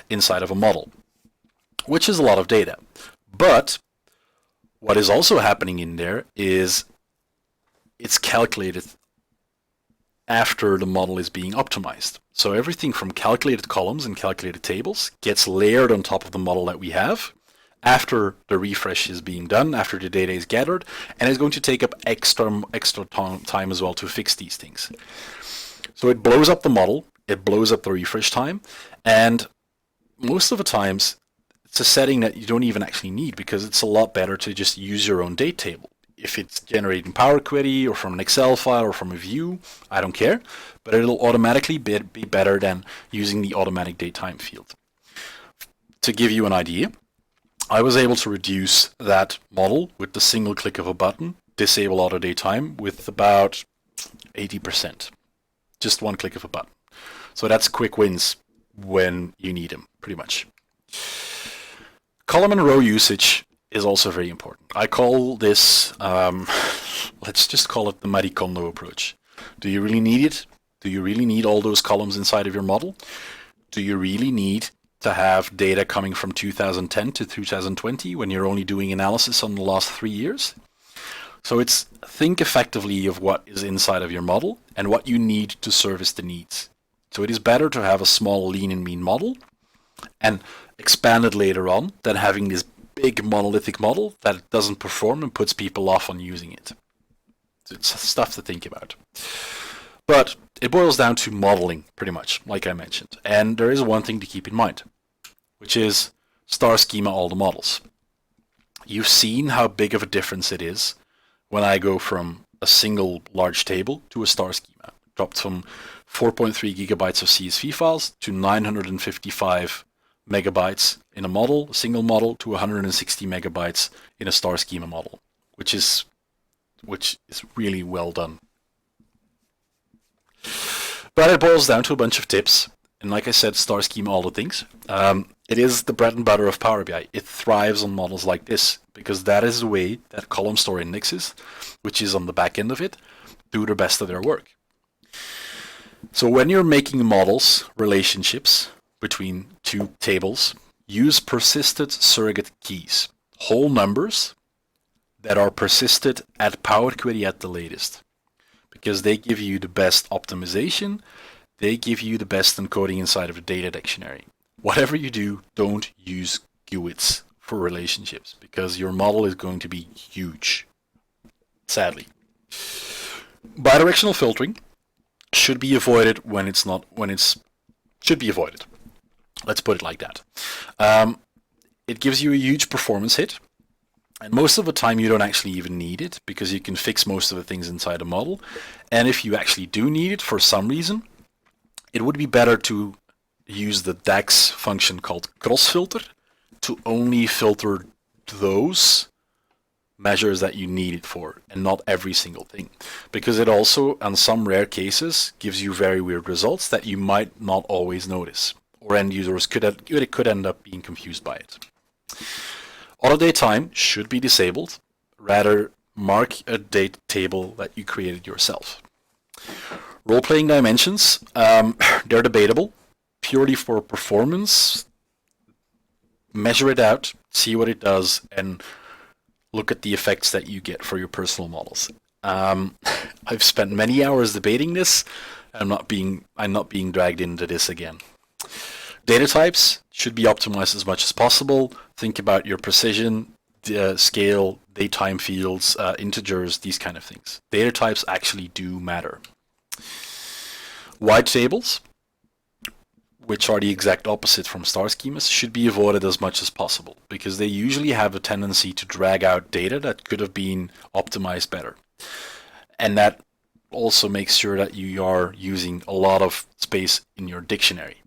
inside of a model, which is a lot of data. But what is also happening in there is it's calculated after the model is being optimized. So everything from calculated columns and calculated tables gets layered on top of the model that we have after the refresh is being done, after the data is gathered, and it's going to take up extra time as well to fix these things. So it blows up the model, it blows up the refresh time, and most of the times it's a setting that you don't even actually need, because it's a lot better to just use your own date table. If it's generated in Power Query or from an Excel file or from a view, I don't care, but it'll automatically be better than using the automatic date time field. To give you an idea, I was able to reduce that model with the single click of a button, disable auto date time, with about 80%. Just one click of a button. So that's quick wins when you need them, pretty much. Column and row usage is also very important. I call this, let's just call it the Marie Kondo approach. Do you really need it? Do you really need all those columns inside of your model? Do you really need to have data coming from 2010 to 2020 when you're only doing analysis on the last 3 years? So it's think effectively of what is inside of your model and what you need to service the needs. So it is better to have a small, lean and mean model and expand it later on than having this big monolithic model that doesn't perform and puts people off on using it. It's stuff to think about. But it boils down to modeling, pretty much, like I mentioned. And there is one thing to keep in mind, which is star schema all the models. You've seen how big of a difference it is when I go from a single large table to a star schema. Dropped from 4.3 gigabytes of CSV files to 955 megabytes in a model, a single model, to 160 megabytes in a star schema model, which is really well done. But it boils down to a bunch of tips, And like I said, star scheme all the things. It is the bread and butter of Power BI. It thrives on models like this because that is the way that column store indexes, which is on the back end of it, do the best of their work. So when you're making models, relationships between two tables, use persisted surrogate keys, whole numbers that are persisted at Power Query at the latest, because they give you the best optimization, they give you the best encoding inside of the data dictionary. Whatever you do, don't use GUIDs for relationships because your model is going to be huge, sadly. Bidirectional filtering should be avoided should be avoided. Let's put it like that. It gives you a huge performance hit, and most of the time you don't actually even need it because you can fix most of the things inside a model. And if you actually do need it for some reason, it would be better to use the DAX function called cross filter to only filter those measures that you need it for and not every single thing, because it also, in some rare cases, gives you very weird results that you might not always notice, or end users could end up being confused by it. Auto date time should be disabled. Rather, mark a date table that you created yourself. Role-playing dimensions, they're debatable. Purely for performance, measure it out, see what it does, and look at the effects that you get for your personal models. I've spent many hours debating this. I'm not being dragged into this again. Data types should be optimized as much as possible. Think about your precision, scale, datetime fields, integers, these kind of things. Data types actually do matter. Wide tables, which are the exact opposite from star schemas, should be avoided as much as possible because they usually have a tendency to drag out data that could have been optimized better. And that also makes sure that you are using a lot of space in your dictionary.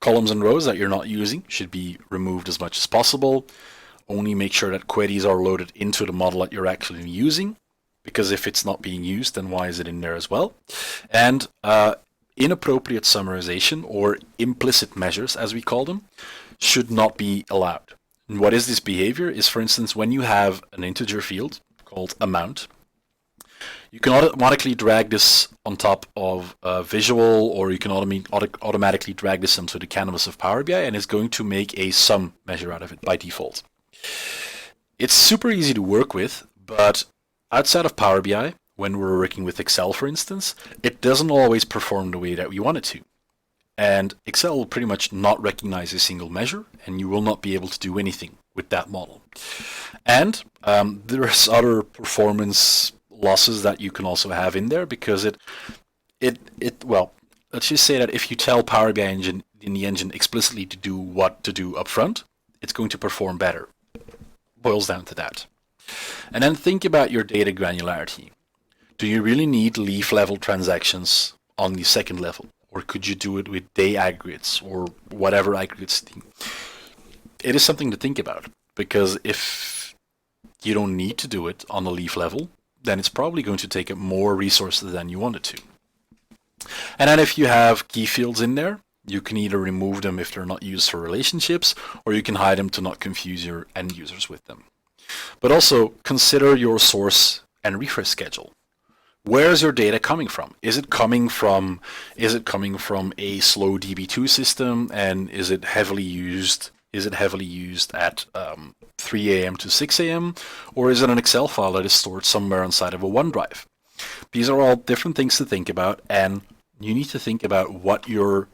Columns and rows that you're not using should be removed as much as possible. Only make sure that queries are loaded into the model that you're actually using, because if it's not being used, then why is it in there as well? And inappropriate summarization, or implicit measures as we call them, should not be allowed. And what is this behavior? Is, for instance, when you have an integer field called amount, you can automatically drag this on top of a visual, or you can automatically drag this into the canvas of Power BI, and it's going to make a sum measure out of it by default. It's super easy to work with, but outside of Power BI, when we're working with Excel, for instance, it doesn't always perform the way that we want it to. And Excel will pretty much not recognize a single measure, and you will not be able to do anything with that model. And there's other performance losses that you can also have in there, because well, let's just say that if you tell Power BI engine in the engine explicitly to do what to do up front, it's going to perform better. Boils down to that. And then think about your data granularity. Do you really need leaf level transactions on the second level? Or could you do it with day aggregates or whatever aggregates? It is something to think about, because if you don't need to do it on the leaf level, then it's probably going to take up more resources than you want it to. And then if you have key fields in there, you can either remove them if they're not used for relationships, or you can hide them to not confuse your end users with them. But also consider your source and refresh schedule. Where is your data coming from? Is it coming from a slow DB2 system, and is it heavily used at 3 a.m. to 6 a.m., or is it an Excel file that is stored somewhere inside of a OneDrive? These are all different things to think about, and you need to think about what your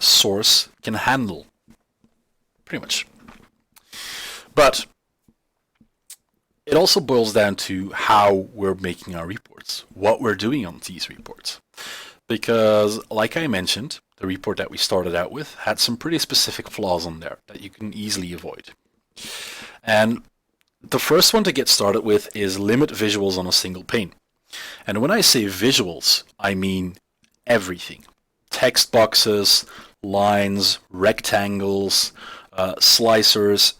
source can handle, pretty much. But it also boils down to how we're making our reports, what we're doing on these reports. Because, like I mentioned, the report that we started out with had some pretty specific flaws on there that you can easily avoid. And the first one to get started with is limit visuals on a single pane. And when I say visuals, I mean everything. Text boxes, lines, rectangles,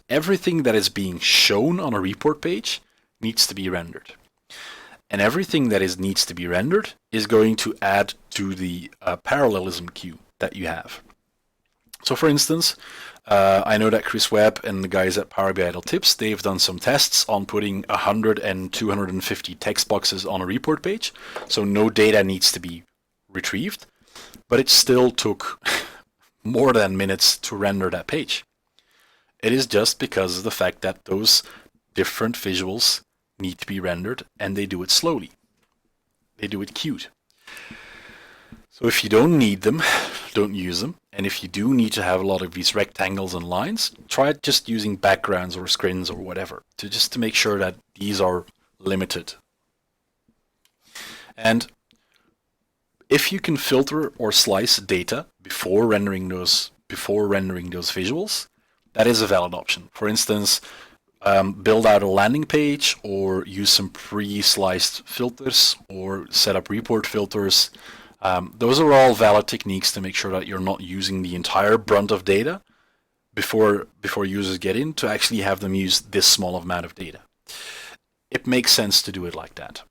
everything that is being shown on a report page needs to be rendered. and everything that needs to be rendered is going to add to the parallelism queue that you have. So for instance, I know that Chris Webb and the guys at Power BI Tips, they've done some tests on putting 100 and 250 text boxes on a report page, so no data needs to be retrieved, but it still took more than minutes to render that page. It is just because of the fact that those different visuals need to be rendered, and they do it slowly. They do it queued. So if you don't need them, don't use them. And if you do need to have a lot of these rectangles and lines, try just using backgrounds or screens or whatever, just to make sure that these are limited. And if you can filter or slice data before rendering those visuals, that is a valid option. For instance, build out a landing page or use some pre-sliced filters or set up report filters. Those are all valid techniques to make sure that you're not using the entire brunt of data before users get in to actually have them use this small amount of data. It makes sense to do it like that.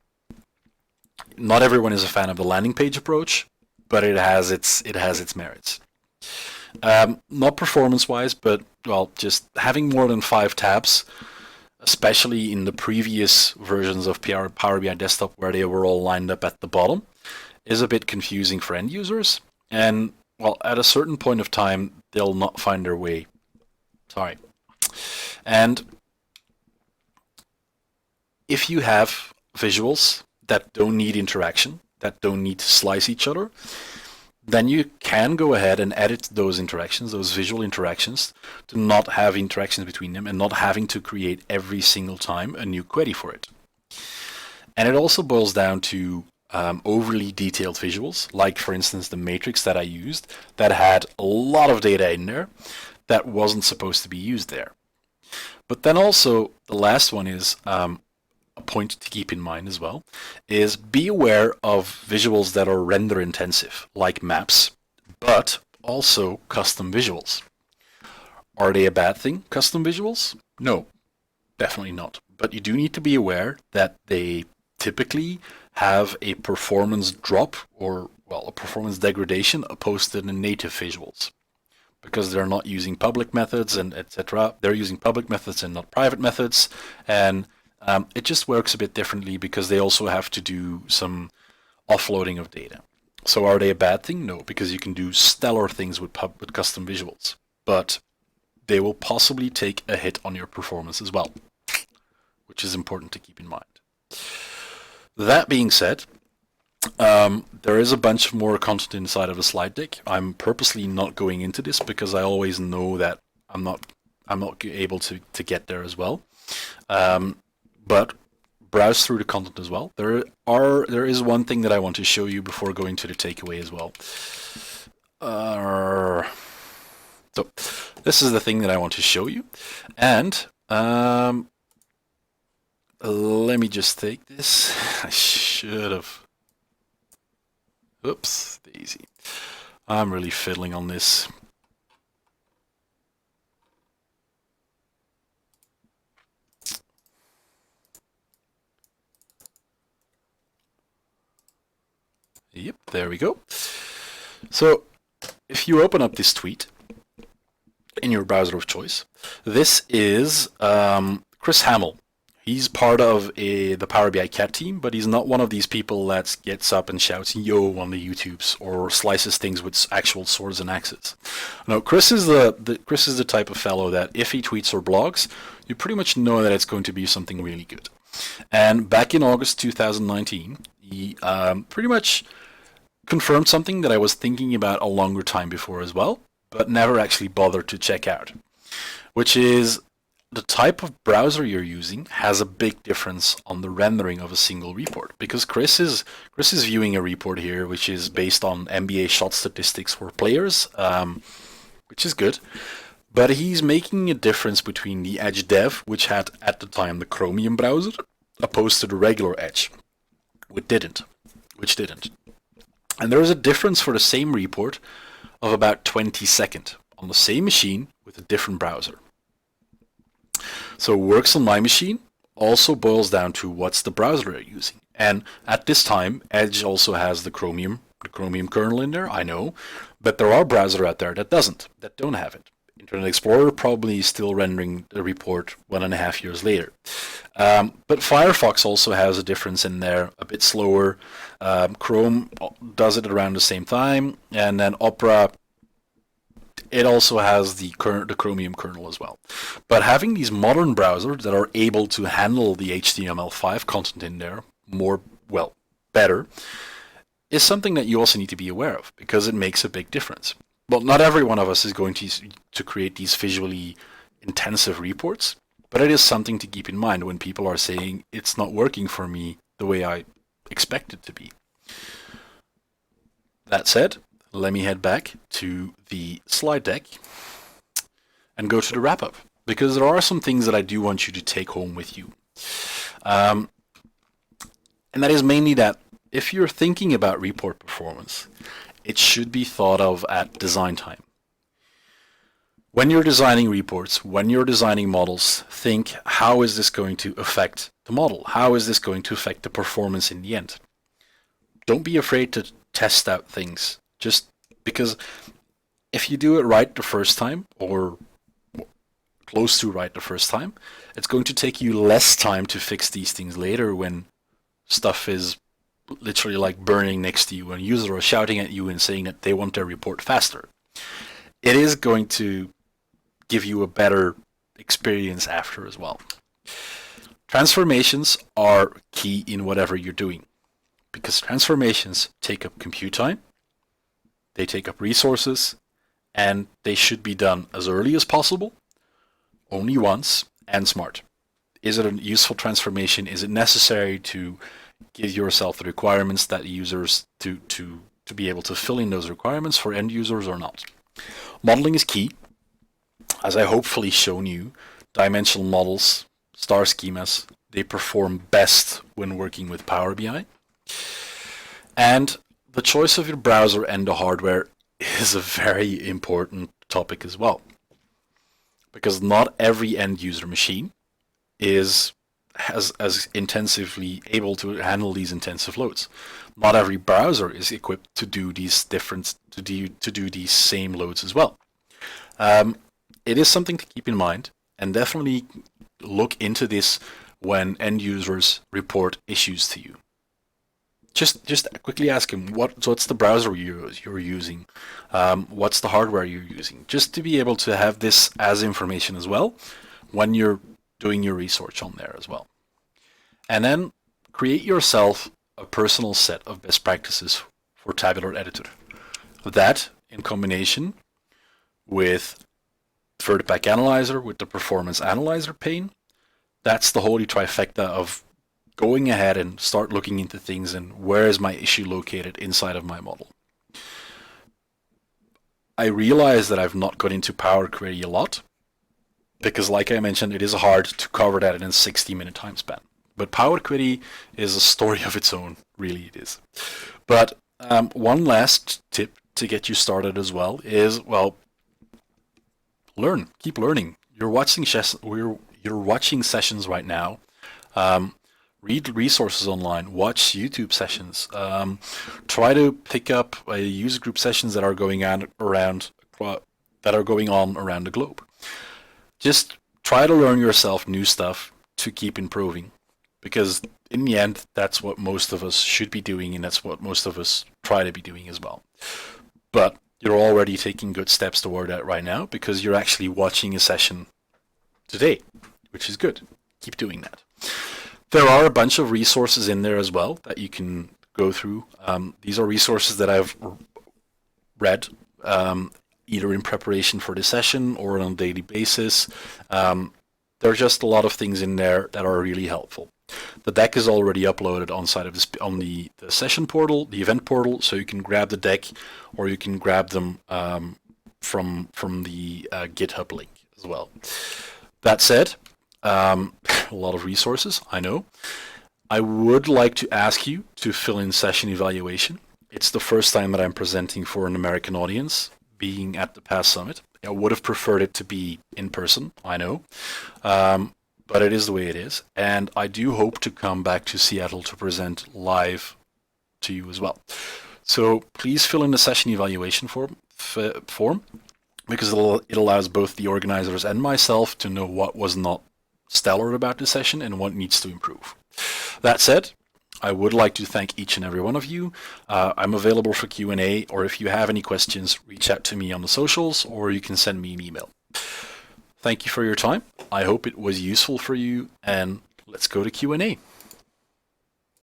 Not everyone is a fan of the landing page approach, but it has its merits. Not performance-wise, but well, just having more than 5 tabs, especially in the previous versions of Power BI Desktop where they were all lined up at the bottom, is a bit confusing for end users. And well, at a certain point of time, they'll not find their way. Sorry. And if you have visuals that don't need interaction, that don't need to slice each other, then you can go ahead and edit those interactions, those visual interactions, to not have interactions between them and not having to create every single time a new query for it. And it also boils down to overly detailed visuals, like for instance the matrix that I used that had a lot of data in there that wasn't supposed to be used there. But then also the last one is a point to keep in mind as well, is be aware of visuals that are render intensive, like maps, but also custom visuals. Are they a bad thing, custom visuals? No, definitely not. But you do need to be aware that they typically have a performance drop or, well, a performance degradation opposed to the native visuals, because they're not using public methods and etc. They're using public methods and not private methods, and it just works a bit differently because they also have to do some offloading of data. So are they a bad thing? No, because you can do stellar things with custom visuals, but they will possibly take a hit on your performance as well, which is important to keep in mind. That being said, there is a bunch more content inside of the slide deck. I'm purposely not going into this because I always know that I'm not able to get there as well. But browse through the content as well. There is one thing that I want to show you before going to the takeaway as well. So this is the thing that I want to show you, and let me just take this. I should have. Oops, daisy. I'm really fiddling on this. Yep, there we go. So if you open up this tweet in your browser of choice, this is Chris Hamill. He's part of the Power BI Cat team, but he's not one of these people that gets up and shouts "yo" on the YouTubes or slices things with actual swords and axes. No, Chris is the type of fellow that if he tweets or blogs, you pretty much know that it's going to be something really good. And back in August 2019, he pretty much confirmed something that I was thinking about a longer time before as well, but never actually bothered to check out, which is the type of browser you're using has a big difference on the rendering of a single report, because Chris is viewing a report here which is based on NBA shot statistics for players, which is good, but he's making a difference between the Edge Dev, which had at the time the Chromium browser, opposed to the regular Edge, which didn't. And there is a difference for the same report of about 20 seconds on the same machine with a different browser. So works on my machine also boils down to what's the browser you're using. And at this time, Edge also has the Chromium kernel in there, I know, but there are browsers out there that don't have it. Internet Explorer probably is still rendering the report 1.5 years later. But Firefox also has a difference in there, a bit slower. Chrome does it around the same time, and then Opera, it also has the Chromium kernel as well. But having these modern browsers that are able to handle the HTML5 content in there better, is something that you also need to be aware of, because it makes a big difference. Well, not every one of us is going to create these visually intensive reports, but it is something to keep in mind when people are saying it's not working for me the way I expect it to be. That said, let me head back to the slide deck and go to the wrap-up, because there are some things that I do want you to take home with you. And that is mainly that if you're thinking about report performance, it should be thought of at design time. When you're designing reports, when you're designing models, think, how is this going to affect the model? How is this going to affect the performance in the end? Don't be afraid to test out things, just because if you do it right the first time, or close to right the first time, it's going to take you less time to fix these things later when stuff is literally like burning next to you and users are shouting at you and saying that they want their report faster. It is going to give you a better experience after as well. Transformations are key in whatever you're doing, because transformations take up compute time, they take up resources, and they should be done as early as possible, only once, and smart. Is it a useful transformation? Is it necessary to give yourself the requirements that users to be able to fill in those requirements for end users or not? Modeling is key. As I hopefully shown you, dimensional models, star schemas, they perform best when working with Power BI. And the choice of your browser and the hardware is a very important topic as well, because not every end user machine is as intensively able to handle these intensive loads. Not every browser is equipped to do these these same loads as well. It is something to keep in mind, and definitely look into this when end users report issues to you. Just quickly ask them what's the browser you're using, what's the hardware you're using, just to be able to have this as information as well when you're doing your research on there as well. And then create yourself a personal set of best practices for Tabular Editor. That, in combination with Vertipack Analyzer, with the Performance Analyzer Pane, that's the holy trifecta of going ahead and start looking into things and where is my issue located inside of my model. I realize that I've not got into Power Query a lot, because like I mentioned, it is hard to cover that in a 60-minute time span. But Power Query is a story of its own, really it is. But one last tip to get you started as well is, well, learn, keep learning. You're watching sessions right now. Read resources online, watch YouTube sessions. Try to pick up user group sessions that are going on around the globe. Just try to learn yourself new stuff to keep improving, because in the end, that's what most of us should be doing, and that's what most of us try to be doing as well. But you're already taking good steps toward that right now, because you're actually watching a session today, which is good. Keep doing that. There are a bunch of resources in there as well that you can go through. These are resources that I've read either in preparation for the session or on a daily basis. There are just a lot of things in there that are really helpful. The deck is already uploaded on the session portal, the event portal, so you can grab the deck, or you can grab them from the GitHub link as well. That said, a lot of resources, I know. I would like to ask you to fill in session evaluation. It's the first time that I'm presenting for an American audience, being at the past summit. I would have preferred it to be in person, I know. but it is the way it is. And I do hope to come back to Seattle to present live to you as well. So please fill in the session evaluation form because it allows both the organizers and myself to know what was not stellar about the session and what needs to improve. That said, I would like to thank each and every one of you. I'm available for Q&A, or if you have any questions, reach out to me on the socials, or you can send me an email. Thank you for your time. I hope it was useful for you, and let's go to Q&A.